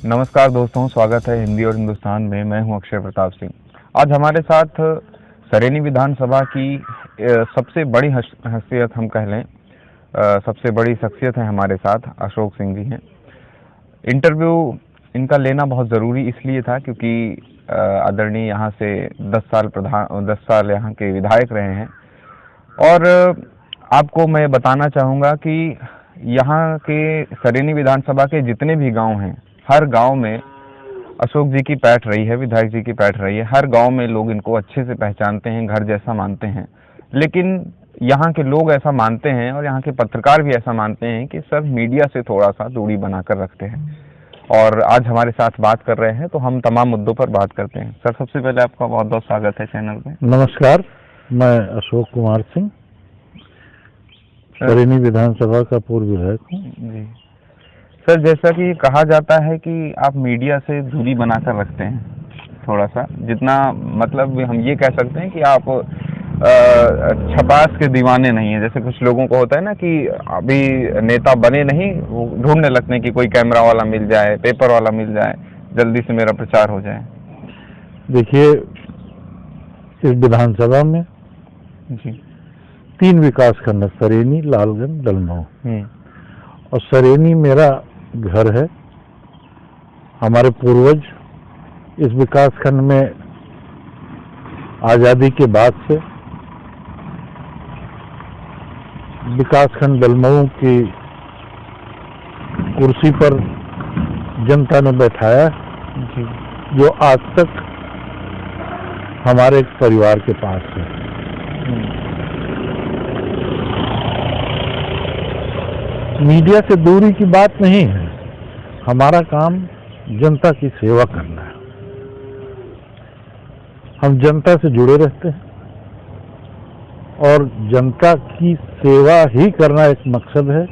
नमस्कार दोस्तों, स्वागत है हिंदी और हिंदुस्तान में। मैं हूं अक्षय प्रताप सिंह। आज हमारे साथ सरेनी विधानसभा की सबसे बड़ी हस्तियत हम कह लें, सबसे बड़ी शख्सियत है हमारे साथ, अशोक सिंह जी हैं। इंटरव्यू इनका लेना बहुत ज़रूरी इसलिए था क्योंकि आदरणीय यहाँ से 10 साल यहाँ के विधायक रहे हैं। और आपको मैं बताना चाहूँगा कि यहाँ के सरेनी विधानसभा के जितने भी गांव हैं, हर गांव में अशोक जी की पैठ रही है, विधायक जी की पैठ रही है। हर गांव में लोग इनको अच्छे से पहचानते हैं, घर जैसा मानते हैं। लेकिन यहाँ के लोग ऐसा मानते हैं और यहाँ के पत्रकार भी ऐसा मानते हैं कि सब मीडिया से थोड़ा सा दूरी बनाकर रखते हैं। और आज हमारे साथ बात कर रहे हैं, तो हम तमाम मुद्दों पर बात करते हैं। सर, सबसे पहले आपका बहुत बहुत स्वागत है चैनल पे। नमस्कार, मैं अशोक कुमार सिंह, सरेनी विधानसभा का पूर्व विधायक हूँ। जी सर, जैसा कि कहा जाता है कि आप मीडिया से दूरी बनाकर रखते हैं थोड़ा सा, जितना मतलब हम ये कह सकते हैं कि आप छपास के दीवाने नहीं है। जैसे कुछ लोगों को होता है ना कि अभी नेता बने नहीं, वो ढूंढने लगते हैं कि कोई कैमरा वाला मिल जाए, पेपर वाला मिल जाए, जल्दी से मेरा प्रचार हो जाए। देखिए, इस विधानसभा में जी 3 विकास खंड, सरेनी, लालगंज, दलमऊ, और सरेनी मेरा घर है। हमारे पूर्वज इस विकास खंड में आजादी के बाद से विकास खंड दलमऊ की कुर्सी पर जनता ने बैठाया, जो आज तक हमारे परिवार के पास है। मीडिया से दूरी की बात नहीं है, हमारा काम जनता की सेवा करना है। हम जनता से जुड़े रहते हैं और जनता की सेवा ही करना एक मकसद है।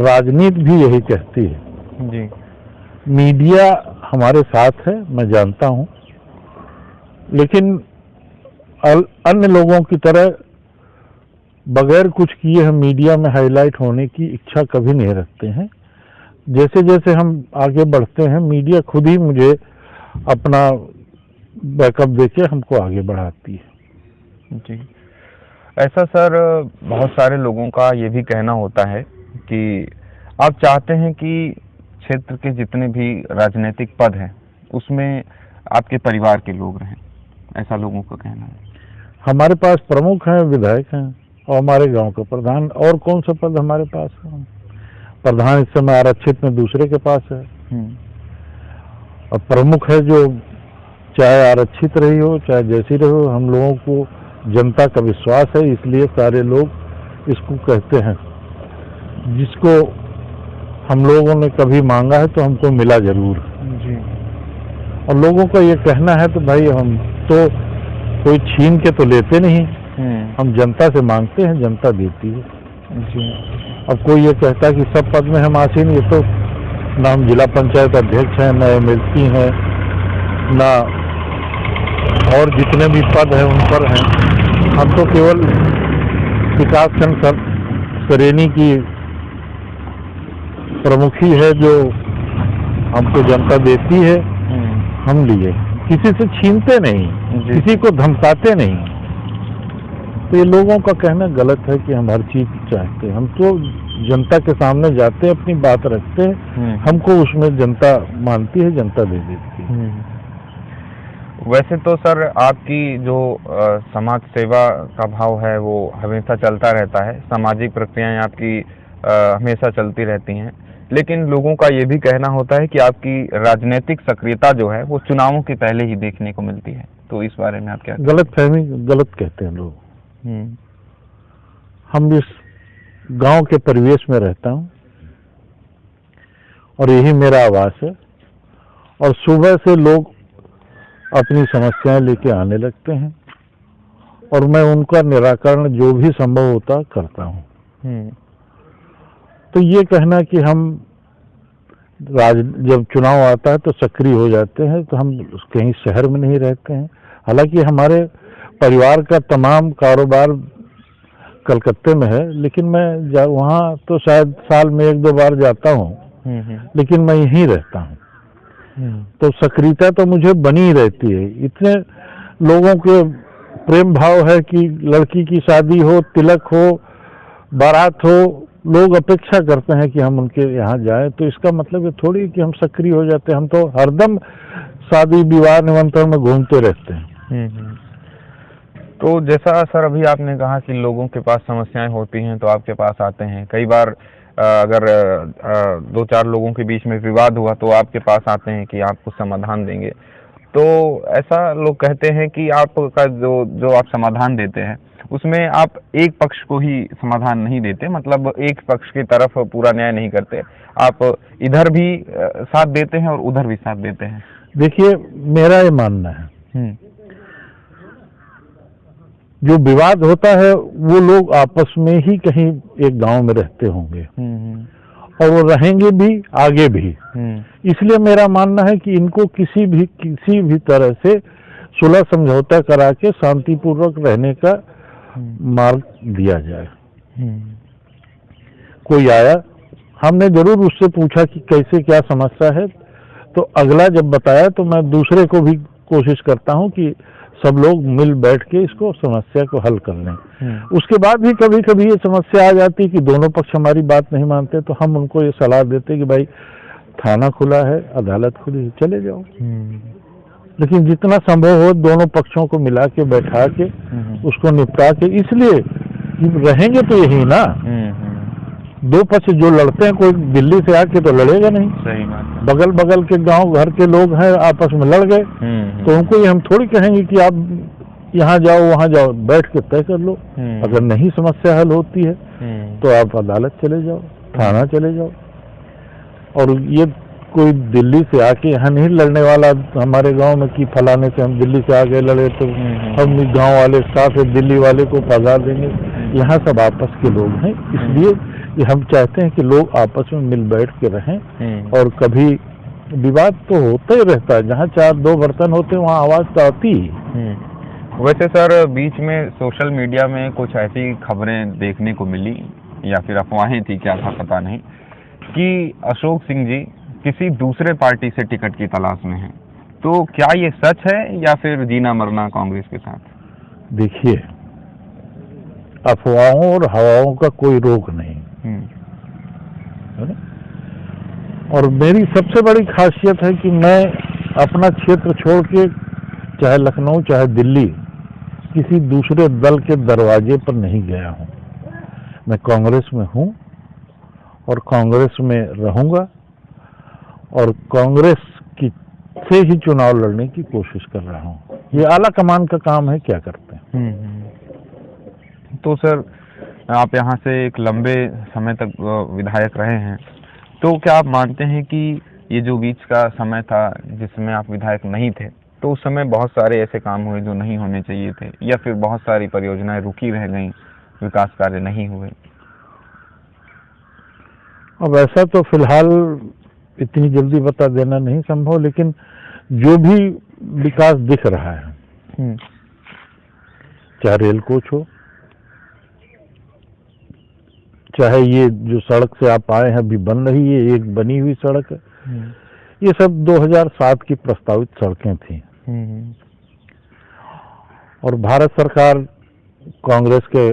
राजनीति भी यही कहती है। जी मीडिया हमारे साथ है, मैं जानता हूं, लेकिन अन्य लोगों की तरह बगैर कुछ किए हम मीडिया में हाईलाइट होने की इच्छा कभी नहीं रखते हैं। जैसे जैसे हम आगे बढ़ते हैं, मीडिया खुद ही मुझे अपना बैकअप देके हमको आगे बढ़ाती है। जी, ऐसा सर बहुत सारे लोगों का ये भी कहना होता है कि आप चाहते हैं कि क्षेत्र के जितने भी राजनीतिक पद हैं उसमें आपके परिवार के लोग रहें, ऐसा लोगों का कहना है। हमारे पास प्रमुख हैं, विधायक हैं, और हमारे गांव का प्रधान। और कौन सा पद हमारे पास है? प्रधान इस समय आरक्षित में दूसरे के पास है, और प्रमुख है जो चाहे आरक्षित रही हो चाहे जैसी रही हो, हम लोगों को जनता का विश्वास है, इसलिए सारे लोग इसको कहते हैं। जिसको हम लोगों ने कभी मांगा है तो हमको मिला जरूर जी। और लोगों का ये कहना है तो भाई हम तो कोई छीन के तो लेते नहीं, हम जनता से मांगते हैं, जनता देती है जी। अब कोई ये कहता है कि सब पद में हम आसीन, ये तो ना हम जिला पंचायत अध्यक्ष हैं, ना एमएलसी हैं, ना और जितने भी पद हैं उन पर हैं। हम तो केवल विकासखंड सरेनी की प्रमुख ही है जो हमको जनता देती है, हम लिए। किसी से छीनते नहीं, किसी को धमकाते नहीं। तो ये लोगों का कहना गलत है कि हम हर चीज चाहते हैं। हम तो जनता के सामने जाते हैं, अपनी बात रखते हैं, हमको उसमें जनता मानती है, जनता दे देती है। वैसे तो सर आपकी जो समाज सेवा का भाव है वो हमेशा चलता रहता है, सामाजिक प्रक्रियाएं आपकी हमेशा चलती रहती हैं। लेकिन लोगों का ये भी कहना होता है कि आपकी राजनीतिक सक्रियता जो है वो चुनावों के पहले ही देखने को मिलती है। तो इस बारे में आप क्या? गलत फहमी, गलत कहते हैं लोग। हम इस गांव के परिवेश में रहता हूं और यही मेरा आवास है, और सुबह से लोग अपनी समस्याएं लेके आने लगते हैं और मैं उनका निराकरण जो भी संभव होता करता हूं। तो ये कहना कि हम जब चुनाव आता है तो सक्रिय हो जाते हैं, तो हम कहीं शहर में नहीं रहते हैं। हालांकि हमारे परिवार का तमाम कारोबार कलकत्ते में है, लेकिन मैं वहाँ तो शायद साल में 1-2 बार जाता हूँ, लेकिन मैं यहीं रहता हूँ। तो सक्रियता तो मुझे बनी ही रहती है। इतने लोगों के प्रेम भाव है कि लड़की की शादी हो, तिलक हो, बारात हो, लोग अपेक्षा करते हैं कि हम उनके यहाँ जाएं। तो इसका मतलब ये थोड़ी कि हम सक्रिय हो जाते हैं, हम तो हरदम शादी विवाह निमंत्रण में घूमते रहते हैं। तो जैसा सर अभी आपने कहा कि लोगों के पास समस्याएं होती हैं तो आपके पास आते हैं। कई बार अगर दो चार लोगों के बीच में विवाद हुआ तो आपके पास आते हैं कि आप कुछ समाधान देंगे। तो ऐसा लोग कहते हैं कि आपका जो आप समाधान देते हैं उसमें आप एक पक्ष को ही समाधान नहीं देते, मतलब एक पक्ष की तरफ पूरा न्याय नहीं करते, आप इधर भी साथ देते हैं और उधर भी साथ देते हैं। देखिए, मेरा ये मानना है, जो विवाद होता है वो लोग आपस में ही कहीं एक गांव में रहते होंगे और वो रहेंगे भी आगे भी। इसलिए मेरा मानना है कि इनको किसी भी तरह से सुलह समझौता करा के शांतिपूर्वक रहने का मार्ग दिया जाए। कोई आया, हमने जरूर उससे पूछा कि कैसे क्या समस्या है, तो अगला जब बताया तो मैं दूसरे को भी कोशिश करता हूं कि सब लोग मिल बैठ के इसको समस्या को हल कर लें। उसके बाद भी कभी कभी ये समस्या आ जाती है कि दोनों पक्ष हमारी बात नहीं मानते, तो हम उनको ये सलाह देते कि भाई थाना खुला है, अदालत खुली है, चले जाओ। लेकिन जितना संभव हो दोनों पक्षों को मिला के बैठा के उसको निपटा के, इसलिए रहेंगे तो यही ना। दो पक्ष जो लड़ते हैं, कोई दिल्ली से आके तो लड़ेगा नहीं। सही बात है। बगल बगल के गांव घर के लोग हैं, आपस में लड़ गए तो उनको ये हम थोड़ी कहेंगे कि आप यहाँ जाओ वहाँ जाओ, बैठ के तय कर लो। अगर नहीं समस्या हल होती है तो आप अदालत चले जाओ, थाना चले जाओ। और ये कोई दिल्ली से आके यहाँ नहीं लड़ने वाला हमारे गांव में कि फलाने से हम दिल्ली से आके लड़े तो हम गांव वाले साथ दिल्ली वाले को पगा देंगे। यहाँ सब आपस के लोग हैं, इसलिए कि हम चाहते हैं कि लोग आपस में मिल बैठ के रहें। और कभी विवाद तो होता ही रहता है, जहाँ चार दो बर्तन होते हैं वहाँ आवाज तो आती ही। वैसे सर बीच में सोशल मीडिया में कुछ ऐसी खबरें देखने को मिली या फिर अफवाहें थी, क्या था पता नहीं, कि अशोक सिंह जी किसी दूसरे पार्टी से टिकट की तलाश में हैं। तो क्या ये सच है या फिर जीना मरना कांग्रेस के साथ? देखिए, अफवाहों और हवाओं का कोई रोक नहीं। और मेरी सबसे बड़ी खासियत है कि मैं अपना क्षेत्र छोड़ के चाहे लखनऊ चाहे दिल्ली किसी दूसरे दल के दरवाजे पर नहीं गया हूं। मैं कांग्रेस में हूं और कांग्रेस में रहूंगा और कांग्रेस की से ही चुनाव लड़ने की कोशिश कर रहा हूं। ये आला कमान का काम है, क्या करते हैं। तो सर आप यहाँ से एक लंबे समय तक विधायक रहे हैं, तो क्या आप मानते हैं कि ये जो बीच का समय था जिसमें आप विधायक नहीं थे, तो उस समय बहुत सारे ऐसे काम हुए जो नहीं होने चाहिए थे, या फिर बहुत सारी परियोजनाएं रुकी रह गईं, विकास कार्य नहीं हुए? अब ऐसा तो फिलहाल इतनी जल्दी बता देना नहीं संभव, लेकिन जो भी विकास दिख रहा है, चाहे रेल कोच हो, चाहे ये जो सड़क से आप आए हैं अभी बन रही है, एक बनी हुई सड़क है, ये सब 2007 की प्रस्तावित सड़कें थी। और भारत सरकार कांग्रेस के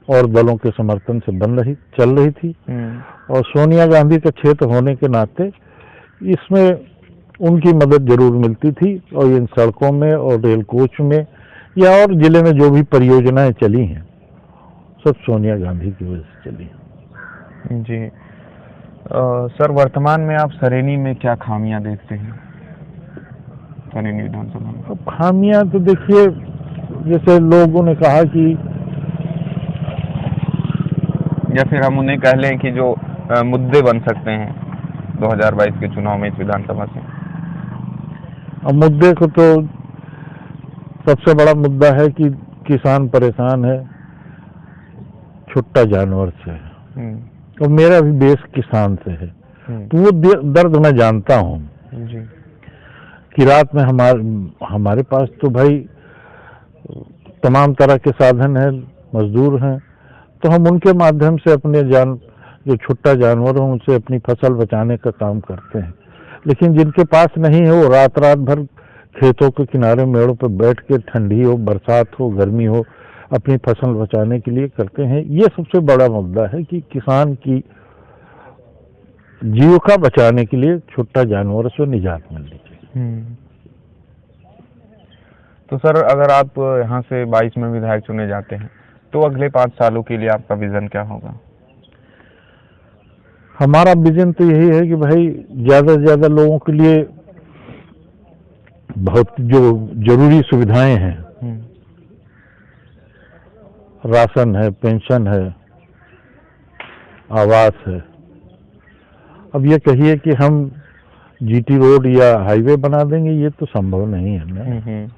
और दलों के समर्थन से चल रही थी। और सोनिया गांधी का क्षेत्र होने के नाते इसमें उनकी मदद जरूर मिलती थी। और इन सड़कों में और रेल कोच में या और जिले में जो भी परियोजनाएं चली हैं, सब सोनिया गांधी की वजह से चली हैं। जी सर, वर्तमान में आप सरेनी में क्या खामियां देखते हैं, सरेनी विधानसभा में? अब खामियां तो देखिए, जैसे लोगों ने कहा कि, या फिर हम उन्हें कह लें कि जो मुद्दे बन सकते हैं 2022 के चुनाव में इस विधानसभा से। अब मुद्दे को तो सबसे बड़ा मुद्दा है कि किसान परेशान है छुट्टा जानवर से, और मेरा भी बेस किसान से है, तो वो दर्द मैं जानता हूँ कि रात में हमारे पास तो भाई तमाम तरह के साधन हैं, मजदूर हैं, तो हम उनके माध्यम से अपने जो छुट्टा जानवर हों उनसे अपनी फसल बचाने का काम करते हैं। लेकिन जिनके पास नहीं है वो रात रात भर खेतों के किनारे मेड़ों पर बैठ के, ठंडी हो, बरसात हो, गर्मी हो, अपनी फसल बचाने के लिए करते हैं। ये सबसे बड़ा मुद्दा है कि किसान की जीविका बचाने के लिए छोटा जानवर से निजात मिलनी चाहिए। तो सर, अगर आप यहाँ से 22 में विधायक चुने जाते हैं तो अगले 5 सालों के लिए आपका विजन क्या होगा? हमारा विजन तो यही है कि भाई ज्यादा से ज्यादा लोगों के लिए बहुत जो जरूरी सुविधाएं हैं, राशन है, पेंशन है, आवास है। अब ये कहिए कि हम जीटी रोड या हाईवे बना देंगे, ये तो संभव नहीं है ना।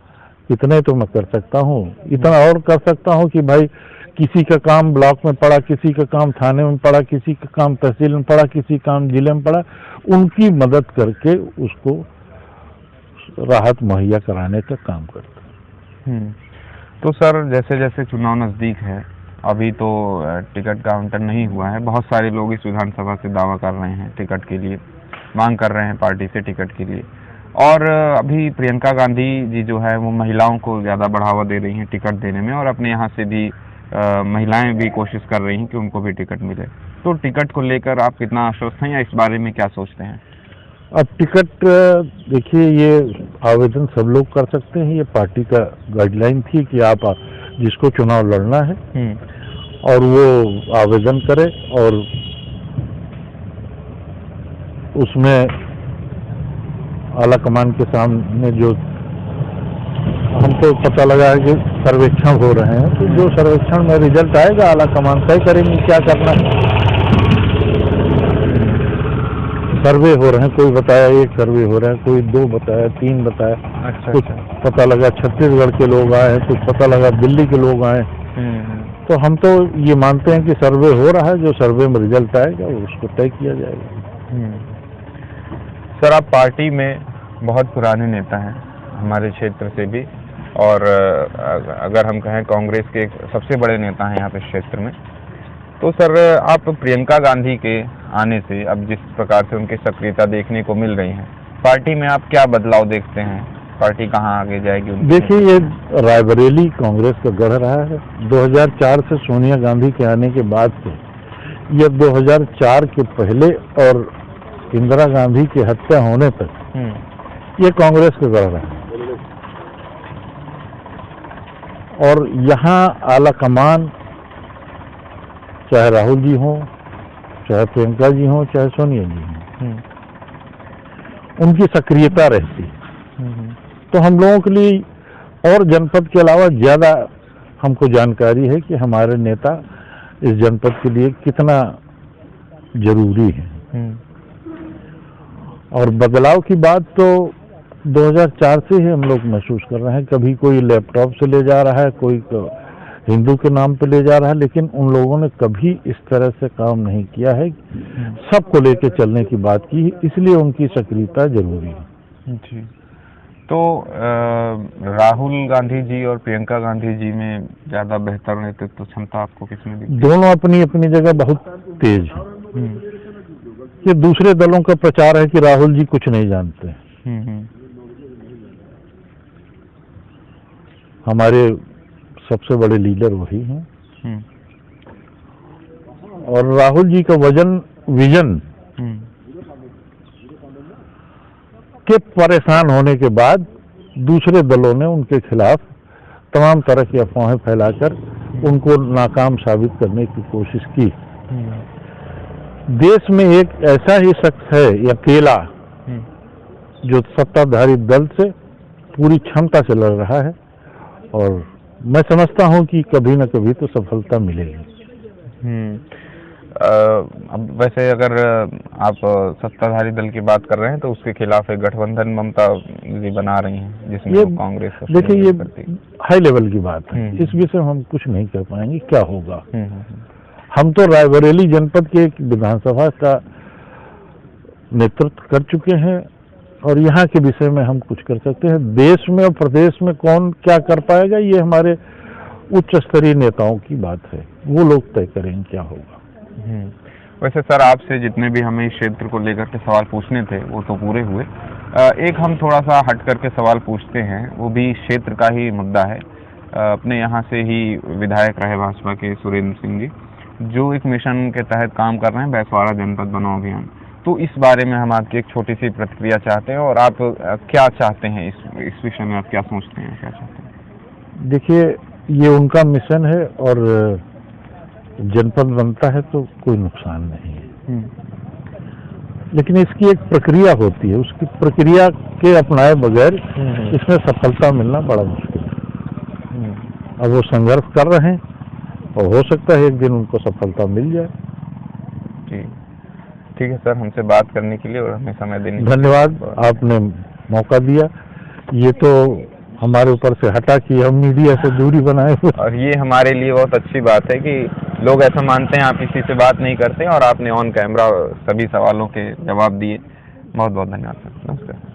इतने तो मैं कर सकता हूँ, इतना और कर सकता हूँ कि भाई किसी का काम ब्लॉक में पड़ा, किसी का काम थाने में पड़ा, किसी का काम तहसील में पड़ा, किसी काम जिले में पड़ा, उनकी मदद करके उसको राहत मुहैया कराने का काम करता है। तो सर, जैसे जैसे चुनाव नज़दीक है, अभी तो टिकट का आवंटन नहीं हुआ है, बहुत सारे लोग इस विधानसभा से दावा कर रहे हैं टिकट के लिए, मांग कर रहे हैं पार्टी से टिकट के लिए। और अभी प्रियंका गांधी जी जो है वो महिलाओं को ज़्यादा बढ़ावा दे रही हैं टिकट देने में, और अपने यहाँ से भी महिलाएं भी कोशिश कर रही हैं कि उनको भी टिकट मिले। तो टिकट को लेकर आप कितना आश्वस्त हैं या इस बारे में क्या सोचते हैं? अब टिकट देखिए, ये आवेदन सब लोग कर सकते हैं। ये पार्टी का गाइडलाइन थी कि आप जिसको चुनाव लड़ना है और वो आवेदन करे, और उसमें आला कमान के सामने जो हमको पता लगा है कि सर्वेक्षण हो रहे हैं, तो जो सर्वेक्षण में रिजल्ट आएगा आला कमान तय करेंगे क्या करना है। सर्वे हो रहे हैं, कोई बताया 1 सर्वे हो रहा है, कोई 2 बताया, 3 बताया। अच्छा, कुछ पता लगा छत्तीसगढ़ के लोग आए हैं, कुछ पता लगा दिल्ली के लोग आए। तो हम तो ये मानते हैं कि सर्वे हो रहा है, जो सर्वे में रिजल्ट आएगा उसको तय किया जाएगा। सर, आप पार्टी में बहुत पुराने नेता हैं, हमारे क्षेत्र से भी, और अगर हम कहें कांग्रेस के सबसे बड़े नेता हैं यहाँ पे क्षेत्र में। तो सर, आप प्रियंका गांधी के आने से अब जिस प्रकार से उनकी सक्रियता देखने को मिल रही है, पार्टी में आप क्या बदलाव देखते हैं? पार्टी कहाँ आगे जाएगी? देखिए, ये रायबरेली कांग्रेस का गढ़ रहा है। 2004 से सोनिया गांधी के आने के बाद से, ये 2004 के पहले और इंदिरा गांधी की हत्या होने तक ये कांग्रेस का गढ़ रहा है। और यहाँ आला कमान, चाहे राहुल जी हों, चाहे प्रियंका जी हों, चाहे सोनिया जी हों, उनकी सक्रियता रहती है। तो हम लोगों के लिए और जनपद के अलावा ज्यादा हमको जानकारी है कि हमारे नेता इस जनपद के लिए कितना जरूरी है। और बदलाव की बात तो 2004 से ही हम लोग महसूस कर रहे हैं। कभी कोई लैपटॉप से ले जा रहा है, कोई हिंदू के नाम पे ले जा रहा है, लेकिन उन लोगों ने कभी इस तरह से काम नहीं किया है। सबको लेके चलने की बात की, इसलिए उनकी सक्रियता जरूरी है। जी। तो राहुल गांधी जी और प्रियंका गांधी जी में ज्यादा बेहतर नेतृत्व क्षमता आपको किसमें दिखती है? दोनों अपनी अपनी जगह बहुत तेज है। ये दूसरे दलों का प्रचार है कि राहुल जी कुछ नहीं जानते। हमारे सबसे बड़े लीडर वही हैं। और राहुल जी का विजन के परेशान होने के बाद दूसरे दलों ने उनके खिलाफ तमाम तरह की अफवाहें फैलाकर उनको नाकाम साबित करने की कोशिश की। देश में एक ऐसा ही शख्स है अकेला जो सत्ताधारी दल से पूरी क्षमता से लड़ रहा है, और मैं समझता हूं कि कभी न कभी तो सफलता मिलेगी। अब वैसे अगर आप सत्ताधारी दल की बात कर रहे हैं तो उसके खिलाफ एक गठबंधन ममता जी बना रही हैं, जिसमें कांग्रेस। देखिए, ये हाई लेवल की बात है, इस विषय में हम कुछ नहीं कर पाएंगे क्या होगा। हम तो रायबरेली जनपद के एक विधानसभा का नेतृत्व कर चुके हैं, और यहाँ के विषय में हम कुछ कर सकते हैं। देश में और प्रदेश में कौन क्या कर पाएगा, ये हमारे उच्च स्तरीय नेताओं की बात है, वो लोग तय करेंगे क्या होगा। वैसे सर, आपसे जितने भी हमें इस क्षेत्र को लेकर के सवाल पूछने थे वो तो पूरे हुए। एक हम थोड़ा सा हट करके सवाल पूछते हैं, वो भी क्षेत्र का ही मुद्दा है। अपने यहाँ से ही विधायक रहे भाजपा के सुरेंद्र सिंह जी, जो एक मिशन के तहत काम कर रहे हैं, बैसवाड़ा जनपद बनाओ अभियान। तो इस बारे में हम आपकी एक छोटी सी प्रतिक्रिया चाहते हैं, और आप क्या चाहते हैं इस विषय में, आप क्या सोचते हैं, क्या चाहते हैं? देखिए, ये उनका मिशन है और जनपद बनता है तो कोई नुकसान नहीं है, लेकिन इसकी एक प्रक्रिया होती है, उसकी प्रक्रिया के अपनाए बगैर इसमें सफलता मिलना बड़ा मुश्किल है। अब वो संघर्ष कर रहे हैं और हो सकता है एक दिन उनको सफलता मिल जाए। जी ठीक है सर, हमसे बात करने के लिए और हमें समय देने के लिए धन्यवाद। आपने मौका दिया, ये तो हमारे ऊपर से हटा कि हम मीडिया से दूरी बनाए हुए, और ये हमारे लिए बहुत अच्छी बात है कि लोग ऐसा मानते हैं आप किसी से बात नहीं करते, और आपने ऑन कैमरा सभी सवालों के जवाब दिए। बहुत बहुत धन्यवाद सर, नमस्कार।